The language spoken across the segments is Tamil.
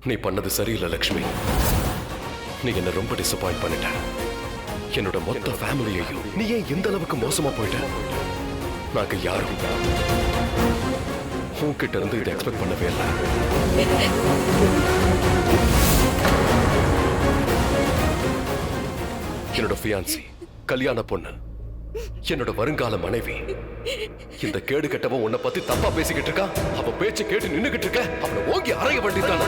நீ பண்ணது சரியில்லை லக்ஷ்மி. நீ என்ன ரொம்ப டிசப்பாயிண்ட் பண்ணிட்ட. என்னோட மொத்த ஃபேமிலியையும் நீ ஏன் இந்த அளவுக்கு மோசமா போயிட்ட? நாங்க யாரும் உன்கிட்ட இருந்து இதை எக்ஸ்பெக்ட் பண்ணவே இல்லை. என்னோட ஃபியான்சி, கல்யாண பொண்ணு, என்னோட வருங்கால மனைவி, இந்த கேடு கட்டவன் உன்னை பத்தி தப்பா பேசிக்கிட்டு இருக்கா. அவ பேச்சு கேட்டு நின்னுகிட்டு இருக்க. அவனை ஓங்கி அறைய வேண்டியதான்.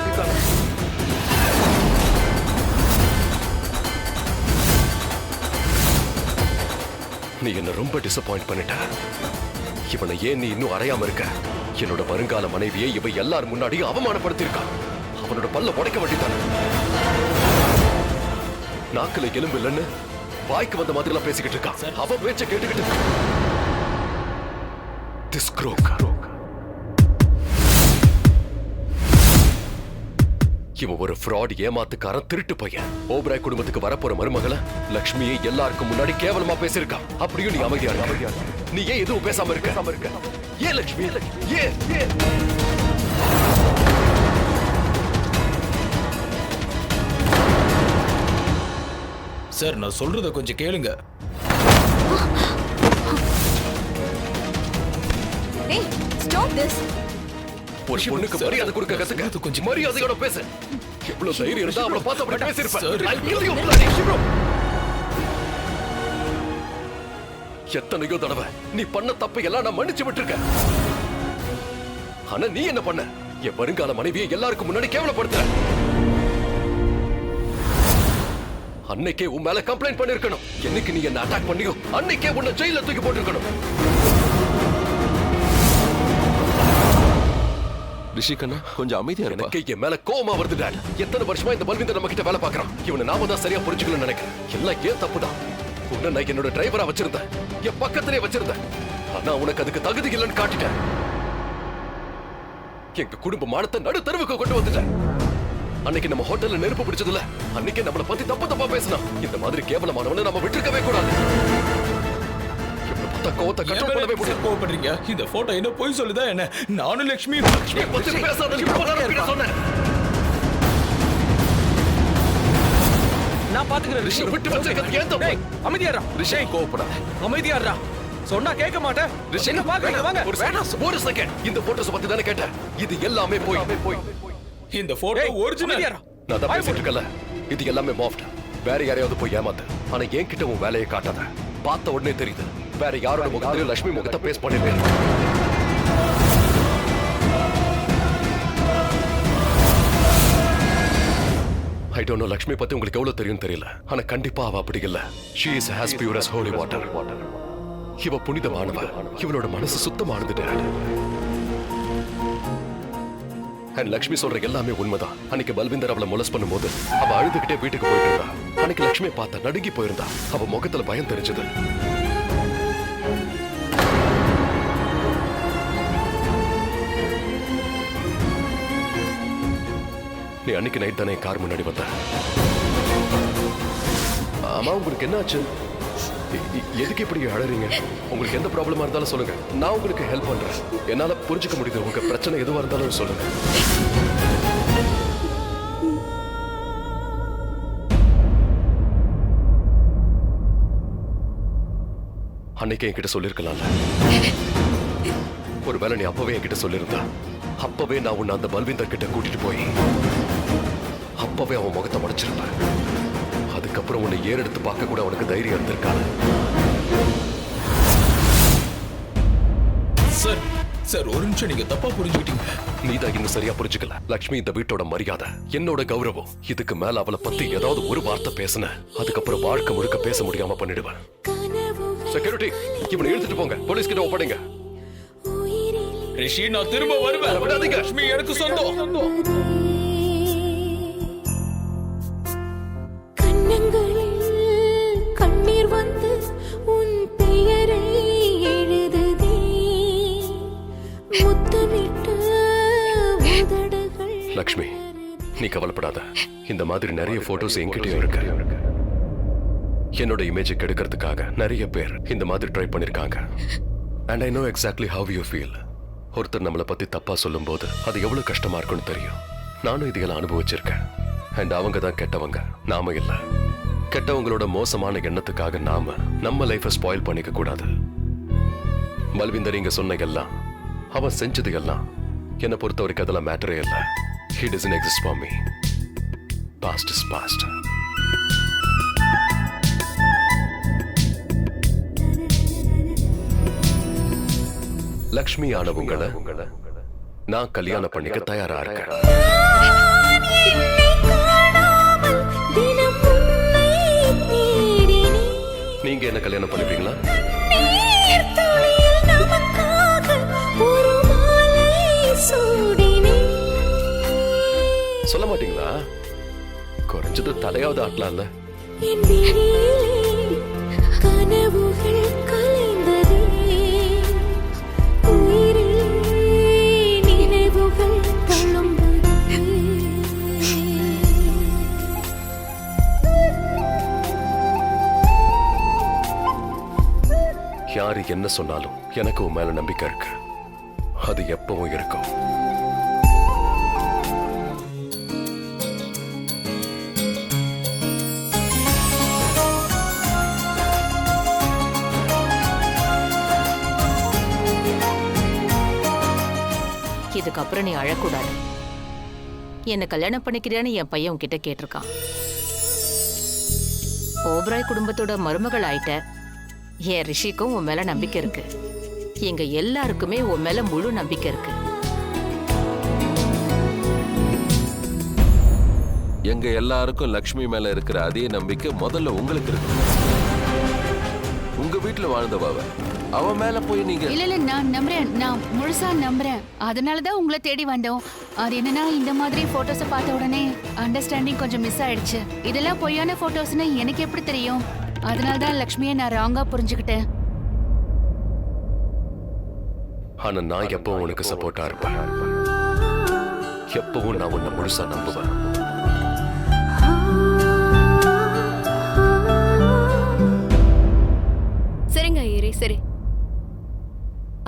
நீ என்ன ரொம்ப டிசப்பாயிண்ட் பண்ணிட்ட. இவனை ஏன் நீ இன்னும் அறையாம இருக்க? என்னோட வருங்கால மனைவியை இவ எல்லாரும் முன்னாடியும் அவமானப்படுத்திருக்கா. அவனோட பல்ல உடைக்க வேண்டியதான. நாக்குல எலும்பு இல்லைன்னு வாய்க்கு வந்த மாதிரி எல்லாம் பேசிக்கிட்டு இருக்கா. அவ பேச்ச கேட்டுக்கிட்டு இவன் ஒரு ஃப்ராட், ஏமாத்துக்காரன், திருட்டு பையன். ஓபராய் குடும்பத்துக்கு வரப்போற மருமகளை லக்ஷ்மியை எல்லாருக்கும் முன்னாடி கேவலமா பேசிருக்கான். அப்படியும் நீ அமைதியா இருக்க. நீ ஏன் எதுவும் பேசாம இருக்க? ஏன் லக்ஷ்மி? ஏன்? சார், நான் சொல்றத கொஞ்சம் கேளுங்க. Hey, stop this. ஒரு பொண்ணுக்கு மரியாதை கொடுக்க கத்துக்க. கொஞ்சம் மரியாதையோட பேசு. எவ்வளவு தைரியம் இருந்தா அவளை பார்த்து அப்படி பேசிருப்ப. எத்தனையோ தடவை நீ பண்ண தப்பு எல்லாம் நான் மன்னிச்சு விட்டுருக்கேன். ஆனா நீ என்ன பண்ண? என் வருங்கால மனைவியை எல்லாருக்கும் முன்னாடி கேவலப்படுத்த. அன்னைக்கே உன் மேல கம்ப்ளைண்ட் பண்ணிருக்கணும். என்னைக்கு நீ என்ன அட்டாக் பண்ணியோ அன்னைக்கே உன்னை ஜெயில தூக்கி போட்டிருக்கணும். ரிஷிகண்ணா, கொஞ்சம் அமைதியா இருப்பா. எனக்கு என் மேல கோவமா வருது டாட். எத்தனை வருஷமா இந்த பல்விந்தர் நம்ம கிட்ட வேலை பார்க்கறான். இவனை நாம தான் சரியா புரிஞ்சுக்கணும்னு நினைக்கிறேன். எல்லாம் ஏன் தப்புதான். உன்னை நான் என்னோட டிரைவரா வச்சிருந்தேன், என் பக்கத்திலே வச்சிருந்தேன். ஆனா உனக்கு அதுக்கு தகுதி இல்லைன்னு காட்டிட்டேன். எங்க குடும்ப மானத்தை நடு தெருவுக்கு கொண்டு வந்துட்டேன். அன்னைக்கு நம்ம ஹோட்டல்ல நெருப்பு பிடிச்சதுல அன்னைக்கு நம்மளை பத்தி தப்பா பேசினா. இந்த மாதிரி கேவலமானவனை நம்ம விட்டுருக்கவே கூடாது. கோவத்தை கண்ட்ரோல் பண்ணவே முடியாது. கோவப்படுறீங்க? இந்த போட்டோ என்ன பொய் சொல்லுதா என்ன? நானும் லட்சுமி பத்தி பேசாத. சொன்னேன் நான் பாத்துக்கிறேன். ரிஷி விட்டு வச்சிருக்கிறது ஏன் தப்பு? அமைதியாரா ரிஷி, கோவப்படாத. அமைதியாரா. சொன்னா கேட்க மாட்டேன். ரிஷி, என்ன பாக்குறீங்க? வாங்க. ஒரு செகண்ட். இந்த போட்டோஸ் பத்தி தானே கேட்டேன். இது எல்லாமே போய். இந்த போட்டோ ஒரிஜினல். நான் தான் பேசிட்டு இருக்கல. இது எல்லாமே மாஃப்ட். வேற யாரையாவது போய் ஏமாத்து. ஆனா என்கிட்ட உன் வேலையை காட்டாத. பார்த்த உடனே தெரியுது வேற யாரோட முகத்திலும் லட்சுமி முகத்தை பேஸ் பண்ணிருக்கேன். I don't know லட்சுமி பத்தி உங்களுக்கு எவ்வளவு தெரியும் தெரியல. ஆனா கண்டிப்பா அவ அப்படி இல்ல. She is as pure as holy water. இவ புனிதமானவ. இவளோட மனசு சுத்தமானது டாட். அண்ட் லட்சுமி சொல்ற எல்லாமே உண்மைதான். அன்னைக்கு பல்விந்தர் அவளை மொலஸ் பண்ணும்போது அவ அழுதுகிட்டே வீட்டுக்கு போயிட்டு இருந்தா. அன்னைக்கு லட்சுமி பார்த்த நடுங்கி போயிருந்தா. அவ முகத்துல பயம் தெரிஞ்சது. நீ அன்னைக்கு நைட் தானே கார் முன்னாடி வந்த. ஆமா, உங்களுக்கு என்ன ஆச்சு? எதுக்கு இப்படி அழறீங்க? உங்களுக்கு எந்த ப்ராப்ளமா இருந்தாலும் சொல்லுங்க. நான் உங்களுக்கு ஹெல்ப் பண்றேன். என்னால புரிஞ்சுக்க முடியுது. உங்க பிரச்சனை எதுவா இருந்தாலும் சொல்லுங்க. அன்னைக்கு என்கிட்ட சொல்லிருக்கலாம்ல. ஒருவேளை நீ அப்பவே என்கிட்ட சொல்லிருந்தா, அப்பவே நான் உன்னை அந்த பல்விந்தர் கிட்ட கூட்டிட்டு போய் அப்பவே அவன் முகத்தை மறைச்சிருப்பேன். அதுக்கப்புறம் உன்னை ஏறெடுத்து பார்க்க கூட அவனுக்கு தைரியம் இருந்திருக்காது. சார், ஒரு நிமிஷம். நீங்க தப்பா புரிஞ்சுக்கிட்டீங்க. நீதான் இன்னும் சரியா புரிஞ்சுக்கல. லட்சுமி இந்த வீட்டோட மரியாதை, என்னோட கௌரவம். இதுக்கு மேல அவளை பத்தி ஏதாவது ஒரு வார்த்தை பேசுன, அதுக்கப்புறம் வாழ்க்கை முழுக்க பேச முடியாம பண்ணிடுவேன். செக்யூரிட்டி, இவனை இழுத்துட்டு போங்க. போலீஸ் கிட்ட ஒப்படைங்க. ரிஷி, நான் திரும்ப வருவேன். விடாதீங்க. லட்சுமி எனக்கு சொந்தம். கண்ணீர் வந்து உன் பெயரை எழுதுதே, முத்தமிட்ட உதடுகள். லக்ஷ்மி, நீ கவலைப்படாத. இந்த மாதிரி நிறைய போட்டோஸ் என்கிட்டயும் இருக்கு. என்னோட இமேஜை கெடுக்கிறதுக்காக நிறைய பேர் இந்த மாதிரி ட்ரை பண்ணிருக்காங்க. And I know exactly how you feel. ஒருத்தர் நம்மளை பத்தி தப்பா சொல்லும் போது அது எவ்வளவு கஷ்டமா இருக்குன்னு தெரியும். நானும் இதையெல்லாம் அனுபவிச்சிருக்கேன். அண்ட் அவங்க தான் கெட்டவங்க, நாம இல்ல. கெட்டவங்களோட மோசமான எண்ணத்துக்காக நாம நம்ம லைஃபை ஸ்பாயில் பண்ணிக்க கூடாது. பல்விந்தர் இங்க சொன்ன எல்லாம், அவன் செஞ்சது எல்லாம் என்னை பொறுத்த வரைக்கும் அதெல்லாம் மேட்டரே இல்ல. He doesn't exist for me. Past is past. Lakshmi ஆனவங்கள நான் கல்யாணம் பண்ணிக்க தயாரா இருக்கேன். நீங்க என்ன கல்யாணம் பண்ணிப்பீங்களா? சொல்ல மாட்டீங்களா? குறைஞ்சது தலையாவது ஆட்டலாம்ல. கனவுகள் கலைந்ததே, உயிரில் நினைவுகள் தழும்புதே. யாரு என்ன சொன்னாலும் எனக்கு உன் மேல நம்பிக்கை இருக்கு. அது எப்பவும் இருக்கும். இதுக்கப்புறம் நீ அழக்கூடாது. என்ன கல்யாணம் பண்ணிக்கிறியான்னு என் பையன் உன்கிட்ட கேட்டிருக்கான். ஓபராய் குடும்பத்தோட மருமகள் ஆயிட்ட. என் ரிஷிக்கும் உன் மேல நம்பிக்கை இருக்கு. எங்க எல்லாருக்குமே உன் மேல முழு நம்பிக்கை இருக்கு. எங்க எல்லாருக்கும் லக்ஷ்மி மேல இருக்கிற அதே நம்பிக்கை முதல்ல உங்களுக்கு இருக்கு. உங்க வீட்டுல வாழ்ந்தவ அவ மேல போய் நீங்க இல்ல நான் நம்புறேன், நான் முழுசா நம்புறேன். அதனாலதான் உங்களை தேடி வந்தோம். அது என்னன்னா, இந்த மாதிரி போட்டோஸ பார்த்த உடனே அண்டர்ஸ்டாண்டிங் கொஞ்சம் மிஸ் ஆயிடுச்சு. இதெல்லாம் பொய்யான போட்டோஸ்னு எனக்கு எப்படி தெரியும்? அதனாலதான் லக்ஷ்மியை நான் ராங்கா புரிஞ்சுக்கிட்டேன். ஆனா நான் எப்பவும் உனக்கு சப்போர்ட்டா இருப்பேன். எப்பவும் நான் உன்னை முழுசா நம்புவேன். சரிங்க ஐயரே, சரி.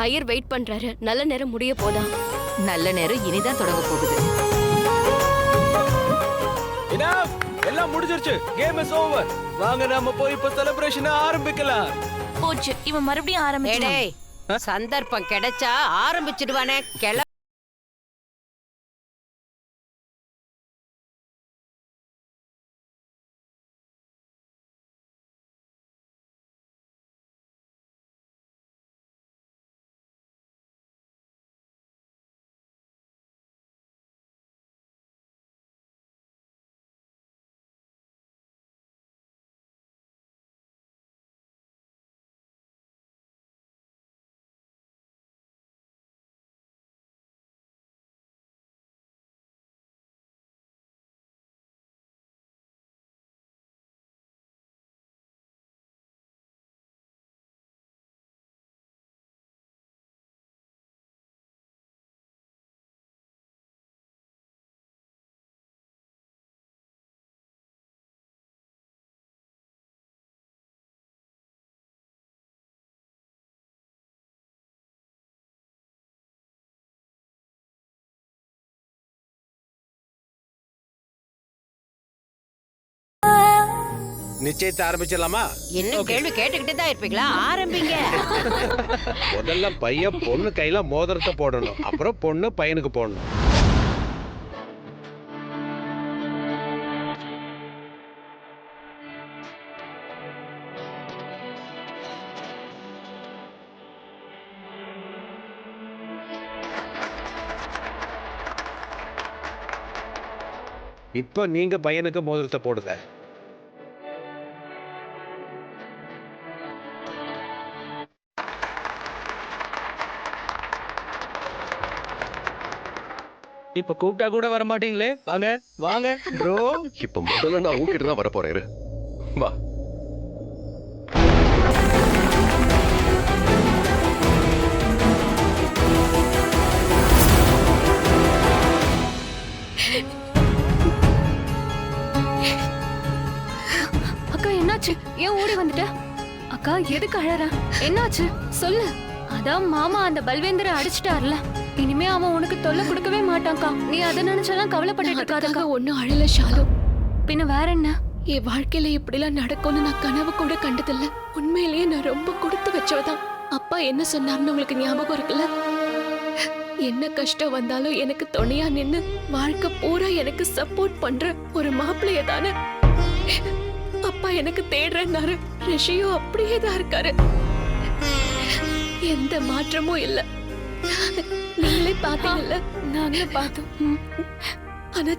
ஐயர் வெயிட் பண்றாரு. நல்ல நேரம் முடிய போதா. நல்ல நேரம் இனிதான் தொடங்க போகுது. Enough! எல்லாம் முடிஞ்சிருச்சு. Game is over. வாங்க நாம போய் இப்ப செலிப்ரேஷன் ஆரம்பிக்கலாம். போச்சு, இவன் மறுபடியும் ஆரம்பிச்சான். டேய், சந்தர்ப்பம் கிடைச்சா ஆரம்பிச்சிடுவானே. நிச்சயத்தை ஆரம்பிச்சிடலாமா? இன்னும் கேள்வி கேட்டுக்கிட்டே தான் இருப்பீங்களா? ஆரம்பிங்க. முதல்ல பையன் பொண்ணு கையில மோதிரத்தை போடணும், அப்புறம் பொண்ணு பையனுக்கு போடணும். இப்போ நீங்க பையனுக்கு மோதிரத்தை போடுங்க. இப்ப கூப்பிட்டா கூட வர மாட்டீங்களே. வாங்க வாங்க ப்ரோ. இப்ப முதல்ல நான் உங்ககிட்ட தான் வரப்போறேன். இரு. வா. அக்கா என்னாச்சு? ஏன் ஓடி வந்துட்ட? அக்கா எதுக்கு அழற? என்னாச்சு சொல்லு. அதான் மாமா அந்த பல்வேந்தரை அடிச்சிட்டார்ல. இனிமே அவன் உனக்கு தொல்லை கொடுக்கவே மாட்டான்க்கா. நீ அதை நினைச்செல்லாம் கவலைப்பட்டு இருக்காதக்கா. ஒன்னும் அழல ஷாலு. பின்ன வேற என்ன? என் வாழ்க்கையில இப்படிலாம் நடக்கும்னு நான் கனவு கூட கண்டதில்ல. உண்மையிலேயே நான் ரொம்ப கொடுத்து வச்சவதான். அப்பா என்ன சொன்னார்னு உங்களுக்கு ஞாபகம் இருக்குல்ல? என்ன கஷ்டம் வந்தாலும் எனக்கு துணையா நின்னு வாழ்க்கை பூரா எனக்கு சப்போர்ட் பண்ற ஒரு மாப்பிள்ளைய தானே அப்பா எனக்கு தேடுறேன்னாரு. ரிஷியும் அப்படியே தான் இருக்காரு. எந்த மாற்றமும் இல்ல. நீங்களே பாத்தீங்கல்ல? நாங்களும் பார்த்தோம். ஆனா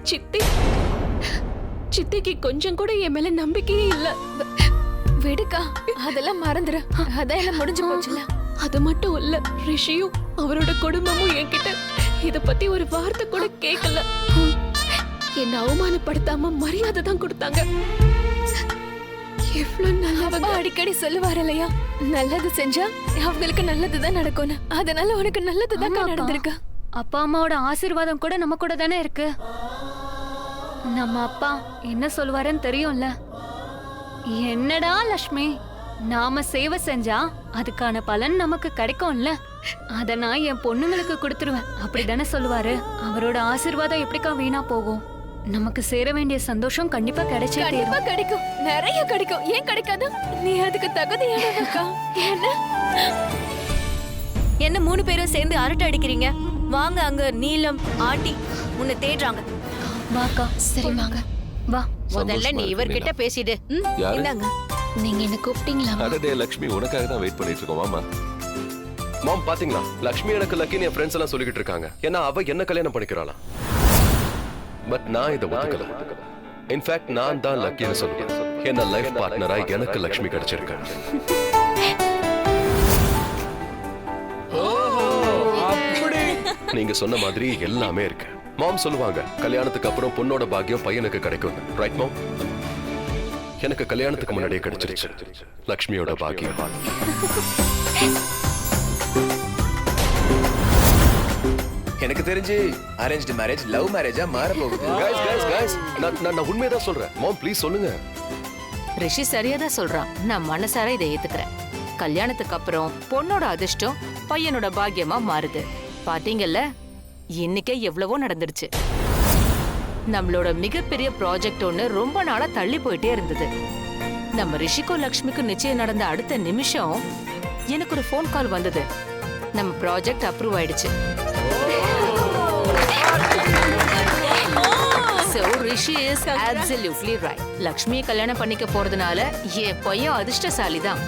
சித்திக்கு கொஞ்சம் கூட என் மேல நம்பிக்கையே இல்ல. விடுக்கா, அதெல்லாம் மறந்துரு. அதான் எல்லாம் முடிஞ்சு போச்சுல. அது மட்டும் இல்ல, ரிஷியும் அவரோட குடும்பமும் என்கிட்ட இத பத்தி ஒரு வார்த்தை கூட கேட்கல. என்ன அவமானப்படுத்தாம மரியாதை தான் கொடுத்தாங்க. எவ்வளவு நல்லவங்க. அடிக்கடி சொல்லுவார் இல்லையா, நல்லது செஞ்சா அவங்களுக்கு நல்லதுதான் நடக்கும்னு. அதனால உனக்கு நல்லதுதான் நடந்திருக்கு. அப்பா அம்மாவோட ஆசீர்வாதம் கூட நம்ம கூட தானே இருக்கு. நம்ம அப்பா என்ன சொல்லுவாருன்னு தெரியும்ல. என்னடா லட்சுமி, நாம சேவை செஞ்சா அதுக்கான பலன் நமக்கு கிடைக்கும்ல. அத நான் என் பொண்ணுங்களுக்கு கொடுத்துருவேன் அப்படிதானே சொல்லுவாரு. அவரோட ஆசீர்வாதம் எப்படிக்கா வீணா போகும்? நமக்கு சேர வேண்டிய சந்தோஷம் கண்டிப்பா கிடைச்சே தீரும். கிடைக்கும், நிறைய கிடைக்கும். ஏன் கிடைக்காது? நீ அதுக்கு தகுதியானவக்கா. என்ன 3 பேரும் சேர்ந்து அரட்டை அடிக்கிறீங்க? வாங்க, அங்க நீலம் ஆண்டி உன்னை தேடுறாங்க. வாக்கா. சரி வாங்க. வா. முதல்ல நீ இவர்கிட்ட பேசிடு. யாரு? இந்தாங்க, நீங்க என்ன கூப்பிட்டீங்களா? அடடே லக்ஷ்மி, உனக்காக தான் வெயிட் பண்ணிட்டு இருக்கோம். மாமா மாம் பாத்தீங்களா, லக்ஷ்மி எனக்கு லக்கின்னு என் ஃப்ரெண்ட்ஸ் எல்லாம் சொல்லிக்கிட்டு இருக்காங்க. ஏன்னா அவ என்ன கல்யாணம் பண்ணிக்கிறாளா. பட் நான் இதை ஒத்துக்கல. இன்ஃபேக்ட் நான் தான் லக்கின்னு சொல்லுவேன். என்ன லைஃப் பார்ட்னரா எனக்கு லக்ஷ்மி கிடைச்சிருக்கு. நீங்க சொன்ன மாதிரி எல்லாமே இருக்கு. மாம் சொல்லுவாங்க, கல்யாணத்துக்கு அப்புறம் பொண்ணோட பாக்கியம் பையனுக்கு கிடைக்கும். ரைட் மாம்? எனக்கு கல்யாணத்துக்கு முன்னாடியே கிடைச்சிருச்சு லக்ஷ்மியோட பாக்கியம். எனக்கு தெரிஞ்சு அரேஞ்ச்டு மேரேஜ் லவ் மேரேஜா மாற போகுது. நான் உண்மையதான் சொல்றேன். மாம் ப்ளீஸ் சொல்லுங்க. ரிஷி சரியாதான் சொல்றான். நான் மனசார இதை ஏத்துக்கிறேன். கல்யாணத்துக்கு அப்புறம் பொண்ணோட அதிர்ஷ்டம் பையனோட பாக்கியமா மாறுது. பாத்தீங்கல்ல, இன்னைக்கே எவ்வளவோ நடந்துருச்சு. நம்மளோட மிகப்பெரிய ப்ராஜெக்ட் ஒண்ணு ரொம்ப நாளா தள்ளி போயிட்டே இருந்தது. நம்ம ரிஷிக்கும் லக்ஷ்மிக்கும் நிச்சயம் நடந்த அடுத்த நிமிஷம் எனக்கு ஒரு ஃபோன் கால் வந்தது. நம்ம ப்ராஜெக்ட் அப்ரூவ் ஆயிடுச்சு. So Rishi is absolutely right. லக்ஷ்மியை கல்யாணம் பண்ணிக்க போறதுனால என் பையன் அதிர்ஷ்டசாலி தான்.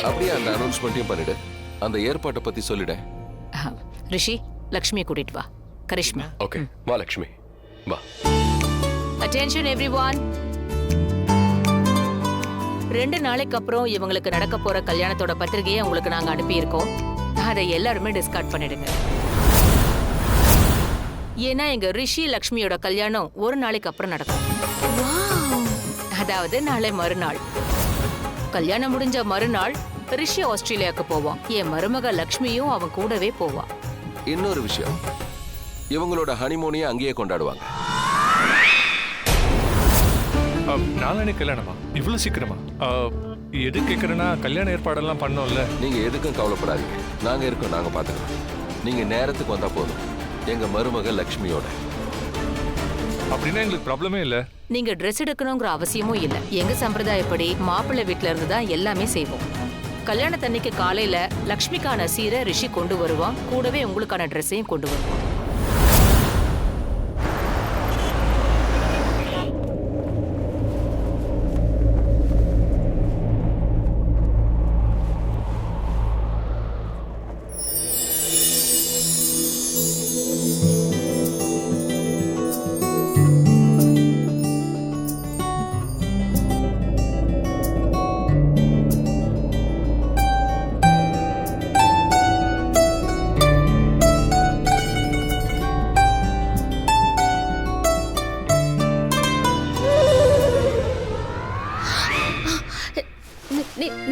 அப்படியே அந்த அனௌன்ஸ்மெண்ட்டையும் பண்ணிடு. அந்த ஏற்பாட்டை பத்தி சொல்லிடு. ரிஷி, லக்ஷ்மியை கூட்டிட்டு வா. கரிஷ்மா. ஓகே, வா லக்ஷ்மி வா. Attention everyone. 2 நாளைக்கு அப்புறம் இவங்களுக்கு நடக்க போற கல்யாணத்தோட பத்திரிகையை உங்களுக்கு நாங்க அனுப்பியிருக்கோம். அதை எல்லாருமே டிஸ்கார்ட் பண்ணிடுங்க. ஏன்னா எங்க ரிஷி லக்ஷ்மியோட கல்யாணம் 1 நாளைக்கு அப்புறம் நடக்கும். அதாவது நாளை மறுநாள். கல்யாணம் முடிஞ்ச மறுநாள் ரிஷி ஆஸ்திரேலியாவுக்கு போவான். என் மருமக லக்ஷ்மியும் அவன் கூடவே போவான். இன்னொரு விஷயம், இவங்களோட ஹனிமூனையும் அங்கேயே கொண்டாடுவாங்க. நாளானே கல்யாணமா? இவ்வளவு சீக்கிரமா? எது கேக்குறேன்னா, கல்யாண ஏற்பாடெல்லாம் பண்ணோம்ல. நீங்க எதுக்கும் கவலைப்படாதீங்க, நாங்க இருக்கோம், நாங்க பாத்துக்கலாம். நீங்க நேரத்துக்கு வந்தா போதும். எங்க மருமக லக்ஷ்மியோட. அப்படின்னா எங்களுக்கு ப்ராப்ளமே இல்ல. நீங்க ட்ரெஸ் எடுக்கணுங்கிற அவசியமும் இல்ல. எங்க சம்பிரதாயப்படி மாப்பிள்ளை வீட்ல இருந்து தான் எல்லாமே செய்வோம். கல்யாணத்தன்னைக்கு காலையில லக்ஷ்மிக்கான சீரை ரிஷி கொண்டு வருவான். கூடவே உங்களுக்கான ட்ரெஸ்ஸையும் கொண்டு வருவான்.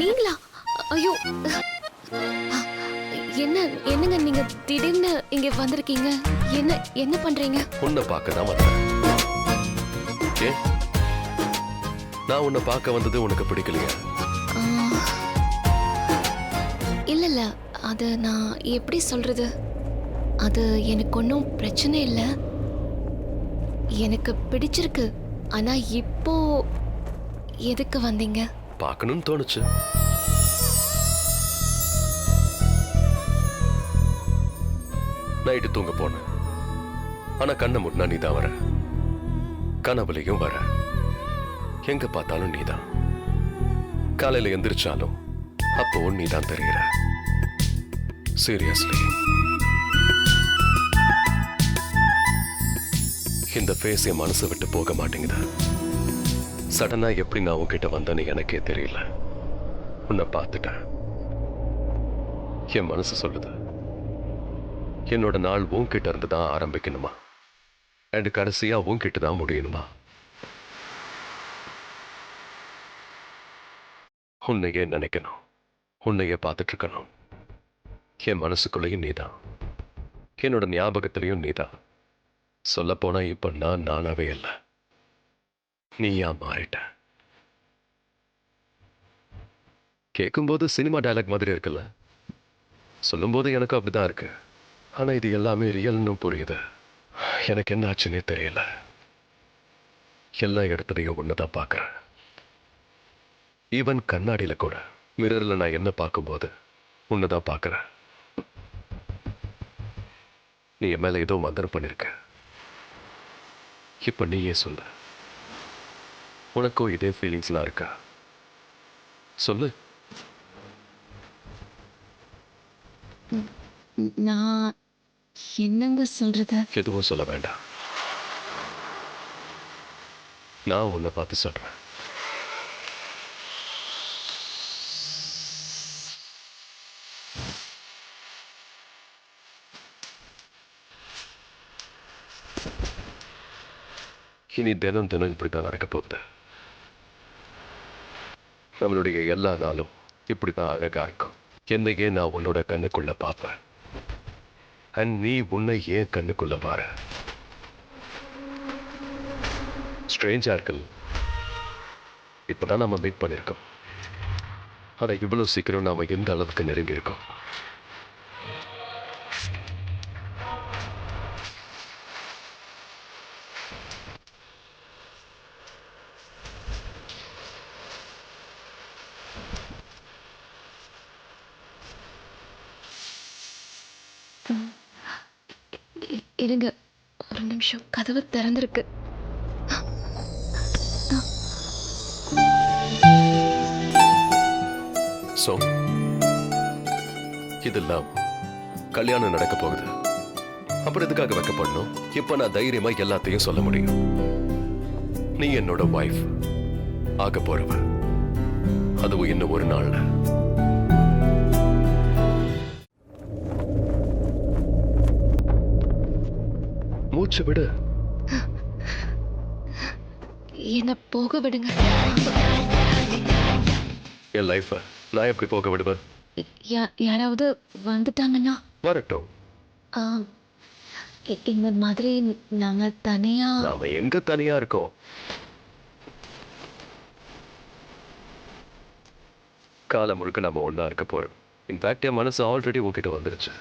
நீங்களா? ஐயோ, என்னங்க நீங்க திடீர்னு இங்க வந்திருக்கீங்க? என்ன பண்றீங்க? உன்னை பார்க்க தான் வந்தேன். ஏன் நான் உன்னை பார்க்க வந்தது உனக்கு பிடிக்கலையா? இல்ல அது நான் எப்படி சொல்றது? அது எனக்கு ஒன்றும் பிரச்சனை இல்லை, எனக்கு பிடிச்சிருக்கு. ஆனா இப்போ எதுக்கு வந்தீங்க? பார்க்கணும்னு தோணுச்சு. நைட்டு தூங்க போனேன். ஆனா கண்ணை முன்னா நீதான் வர, கனவுலையும் வர, எங்க பார்த்தாலும் நீதான். காலையில எந்திரிச்சாலும் அப்போ நீதான் தெரிகிற. சீரியஸ்லி இந்த ஃபேஸ் என் மனசை விட்டு போக மாட்டேங்குது. சடனா எப்படி நான் உன்கிட்ட வந்தேன்னு எனக்கே தெரியல. உன்னை பார்த்துட்டேன். என் மனசு சொல்லுது, என்னோட நாள் உன்கிட்ட இருந்து தான் ஆரம்பிக்கணுமா, அண்ட் கடைசியா உன்கிட்ட தான் முடியணுமா. உன்னையே நினைக்கணும், உன்னையே பார்த்துட்டு இருக்கணும். என் மனசுக்குள்ளேயும் நீதான், என்னோட ஞாபகத்திலையும் நீதான். சொல்ல போனா இப்ப நான் நானாவே இல்லை, நீயா மாறிட்ட. கேட்கும்போது சினிமா டயலாக் மாதிரி இருக்குல்ல, சொல்லும்போது எனக்கு அப்படிதான் இருக்கு. ஆனா இது எல்லாமே ரியல்னு புரியுது. எனக்கு என்ன ஆச்சுன்னே தெரியல. எல்லா இடத்துலையும் ஒண்ணுதான் பார்க்கறேன். ஈவன் கண்ணாடியில கூட, மிரர்ல நான் என்ன பார்க்கும்போது உன்னதான் பார்க்கறேன். நீ என் மேல ஏதோ மந்திரம் பண்ணிருக்க. இப்ப நீயே சொல்லு, உனக்கும் இதே ஃபீலிங்ஸ்லாம் இருக்கா? சொல்லு. நான் என்னங்க சொல்றது? எதுவும் சொல்ல வேண்டாம். நான் உன்னை பார்த்து சொல்றேன். இனி தினம் தினம் இப்படித்தான் நடக்க போகுது. நம்மளுடைய எல்லா நாளும் இப்படித்தான் அழகா இருக்கும். என்னையே நான் உன்னோட கண்ணுக்குள்ள பார்ப்பேன், அண்ட் நீ உன்னை ஏன் கண்ணுக்குள்ள பாரு. ஸ்ட்ரேஞ்சா இருக்குல்ல, இப்பதான் நம்ம மீட் பண்ணிருக்கோம். ஆனா இவ்வளவு சீக்கிரம் நாம எந்த அளவுக்கு நெருங்கி இருக்கோம். இருங்க ஒரு நிமிஷம், கதவு திறந்திருக்கு. சோ இதெல்லாம் கல்யாணம் நடக்க போகுது. அப்புறம் எதுக்காக வைக்கப்படணும்? இப்ப நான் தைரியமா எல்லாத்தையும் சொல்ல முடியும். நீ என்னோட வைஃப் ஆக போறவ, அதுவும் இன்னும் ஒரு நாள்ல. மூச்சு விடு. என்ன போக விடுங்க. என் லைஃப நான் எப்படி போக விடுவேன்? யாராவது வந்துட்டாங்கன்னா? வரட்டும். இந்த மாதிரி நாங்க தனியா. நாம எங்க தனியா இருக்கோம்? காலம் முழுக்க நம்ம ஒண்ணா இருக்க போறோம். இன்ஃபேக்ட் என் மனசு ஆல்ரெடி உங்ககிட்ட வந்துருச்சு.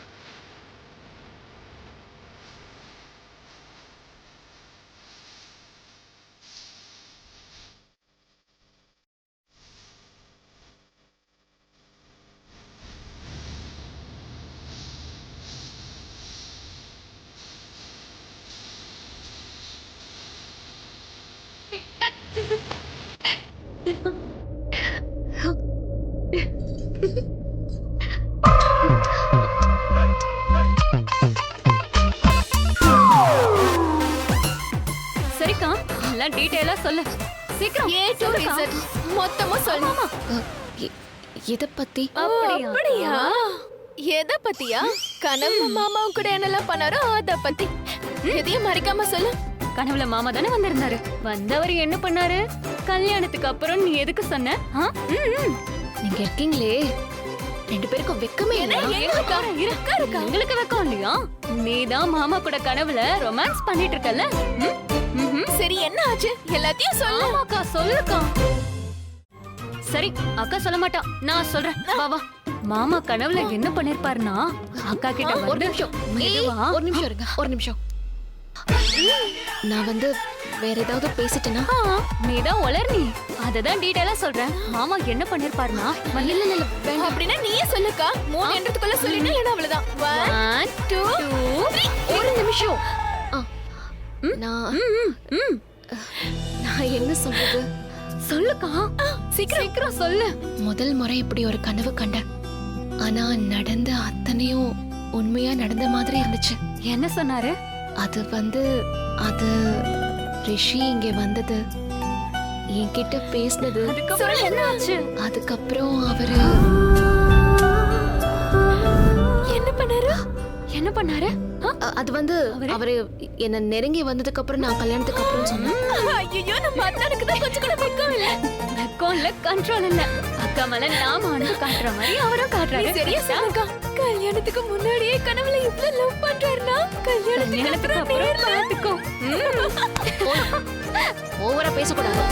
சரிக்கா, எல்லாம் டீடைலா சொல்லு சீக்கிரம். மொத்தமா சொல்லுமா? எதை பத்தி? அப்படியா? எதை பத்தியா? கனவு மாமாவும் கூட என்னெல்லாம் பண்ணாரோ அத பத்தி. எதையும் மறைக்காம சொல்லு. கனவுல மாமா தானே வந்திருந்தாரு. வந்தவர் என்ன பண்ணாரு? கல்யாணத்துக்கு அப்புறம் நீ எதுக்கு சொன்ன? நீங்க இருக்கீங்களே, ரெண்டு பேருக்கும் வெக்கமே உங்களுக்கு வெக்கம் இல்லையா? நீதான் மாமா கூட கனவுல ரொமான்ஸ் பண்ணிட்டு இருக்கல. சரி, என்ன ஆச்சு? எல்லாத்தையும் சொல்லு. அக்கா சொல்லுக்கா. சரி, அக்கா சொல்ல மாட்டா, நான் சொல்றேன். வா வா. மாமா கனவுல என்ன பண்ணிருப்பாருன்னா அக்கா கிட்ட ஒரு வந்து நிமிஷம் மெதுவா. ஒரு நிமிஷம் இருங்க ஒரு நிமிஷம். நான் வந்து வேற ஏதாவது பேசிட்டேனா? நீதான் உளர்னி. அததான் டீடைலா சொல்றேன். மாமா என்ன பண்ணிருப்பாருன்னா இல்ல இல்ல வேண்டாம். அப்படின்னா நீயே சொல்லுக்கா. 3 என்றதுக்குள்ள சொல்லினா இல்லனா அவ்வளவுதான். 1 2 3 ஒரு நிமிஷம். நான் என்ன சொல்றது? சொல்லுக்கா. சீக்கிரம் சொல்லு. முதல் முறை இப்படி ஒரு கனவு கண்டேன். ஆனா நடந்த அத்தனையும் உண்மையா நடந்த மாதிரி இருந்துச்சு. என்ன சொன்னாரு? அது அது ரிஷி இங்க வந்தது, என்கிட்ட பேசினது. அதுக்கப்புறம் என்ன ஆச்சு? அதுக்கப்புறம் அவரு என்ன பண்ணாரு? அது அவரு என்ன நெருங்கி வந்ததுக்கு அப்புறம் நான் கல்யாணத்துக்கு அப்புறம் சொன்னேன். ஐயோ நம்ம அண்ணனுக்கு தான் கொஞ்சம் கூட வெக்கம் இல்ல. வெக்கம் இல்ல, கண்ட்ரோல் இல்ல. அக்கா மேல நாம அன்பு காட்டுற மாதிரி அவரும் காட்டுறாரு. சரியா சொல்லுக்கா. கல்யாணத்துக்கு முன்னாடியே கனவுல இவ்ளோ லவ் பண்றாருன்னா கல்யாணத்துக்கு அப்புறம் பாத்துக்கோ. ஓவரா பேசக்கூடாது.